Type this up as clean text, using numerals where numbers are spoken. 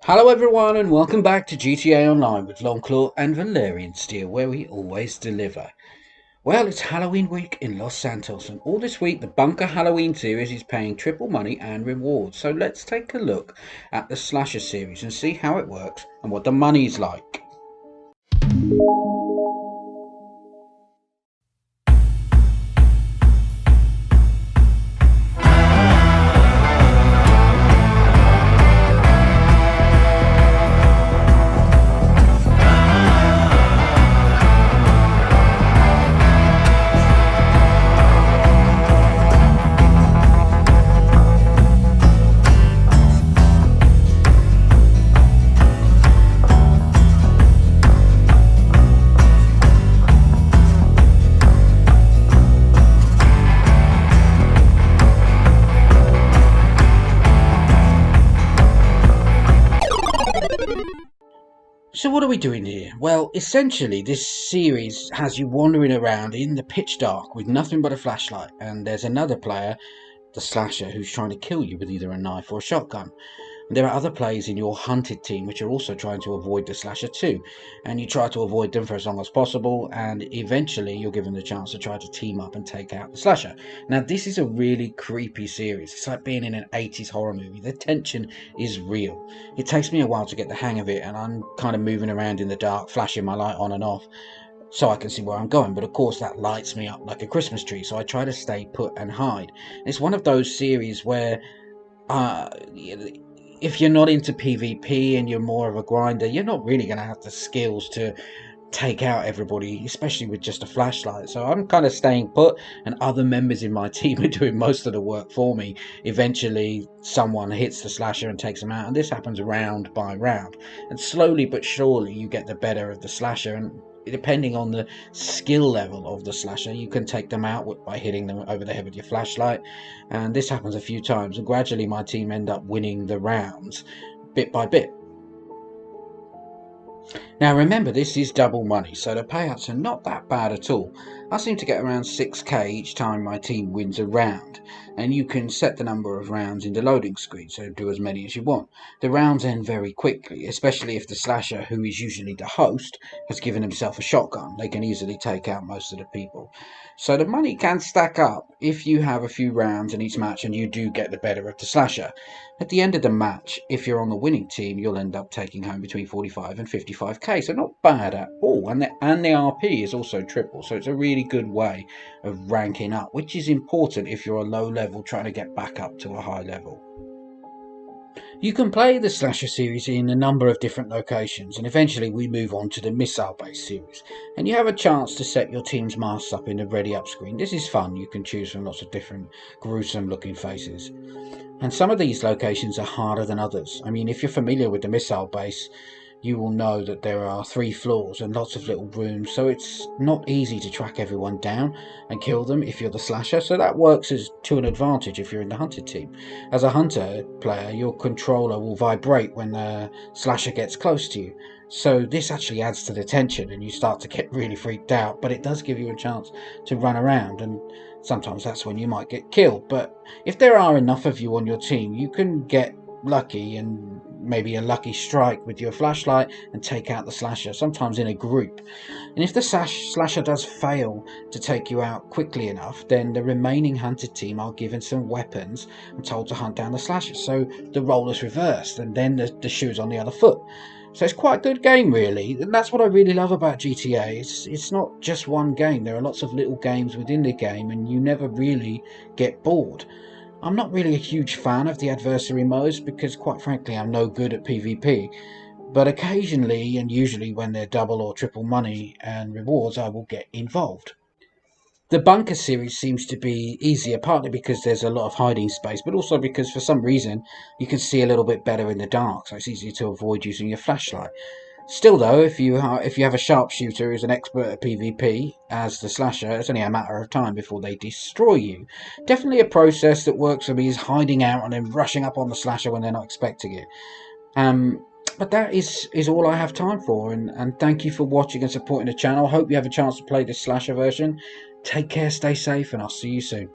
Hello everyone and welcome back to GTA Online with Longclaw and Valyrian Steel, where we always deliver. Well, it's Halloween week in Los Santos, and all this week the Bunker Halloween series is paying triple money and rewards. So let's take a look at the Slasher series and see how it works and what the money's like. So what are we doing here? Well, essentially this series has you wandering around in the pitch dark with nothing but a flashlight, and there's another player, the slasher, who's trying to kill you with either a knife or a shotgun. And there are other players in your hunted team which are also trying to avoid the slasher too, and you try to avoid them for as long as possible, and eventually you're given the chance to try to team up and take out the slasher. Now this is a really creepy series. It's like being in an 80s horror movie. The tension is real. It takes me a while to get the hang of it, and I'm kind of moving around in the dark, flashing my light on and off so I can see where I'm going, but of course that lights me up like a Christmas tree, so I try to stay put and hide. It's one of those series where if you're not into PvP and you're more of a grinder, you're not really going to have the skills to take out everybody, especially with just a flashlight. So I'm kind of staying put, and other members in my team are doing most of the work for me. Eventually someone hits the slasher and takes them out, and this happens round by round, and slowly but surely you get the better of the slasher, and depending on the skill level of the slasher, you can take them out by hitting them over the head with your flashlight. And this happens a few times, and gradually my team end up winning the rounds bit by bit. Now remember, this is double money, so the payouts are not that bad at all. I seem to get around 6k each time my team wins a round, and you can set the number of rounds in the loading screen, so do as many as you want. The rounds end very quickly, especially if the slasher, who is usually the host, has given himself a shotgun. They can easily take out most of the people. So the money can stack up if you have a few rounds in each match and you do get the better of the slasher. At the end of the match, if you're on the winning team, you'll end up taking home between 45 and 55k, so not bad at all. And the RP is also triple, so it's a really good way of ranking up, which is important if you're a low level trying to get back up to a high level. You can play the Slasher series in a number of different locations, and eventually we move on to the Missile Base series, and you have a chance to set your team's masks up in the ready up screen. This is fun. You can choose from lots of different gruesome looking faces, and some of these locations are harder than others. I mean, if you're familiar with the Missile Base, you will know that there are 3 floors and lots of little rooms, so it's not easy to track everyone down and kill them if you're the slasher, so that works as to an advantage if you're in the hunted team. As a hunter player, your controller will vibrate when the slasher gets close to you, so this actually adds to the tension and you start to get really freaked out, but it does give you a chance to run around, and sometimes that's when you might get killed. But if there are enough of you on your team, you can get lucky and maybe a lucky strike with your flashlight and take out the slasher, sometimes in a group. And if the slasher does fail to take you out quickly enough, then the remaining hunted team are given some weapons and told to hunt down the slasher, so the role is reversed and then the shoe's on the other foot. So it's quite a good game, really, and that's what I really love about GTA. It's not just one game. There are lots of little games within the game, and you never really get bored. I'm not really a huge fan of the adversary modes because, quite frankly, I'm no good at PvP, but occasionally, and usually when they're double or triple money and rewards, I will get involved. The Bunker series seems to be easier, partly because there's a lot of hiding space, but also because for some reason you can see a little bit better in the dark, so it's easier to avoid using your flashlight. Still though, if you have a sharpshooter who's an expert at PvP, as the slasher, it's only a matter of time before they destroy you. Definitely a process that works for me is hiding out and then rushing up on the slasher when they're not expecting it. But that is all I have time for, and thank you for watching and supporting the channel. Hope you have a chance to play this slasher version. Take care, stay safe, and I'll see you soon.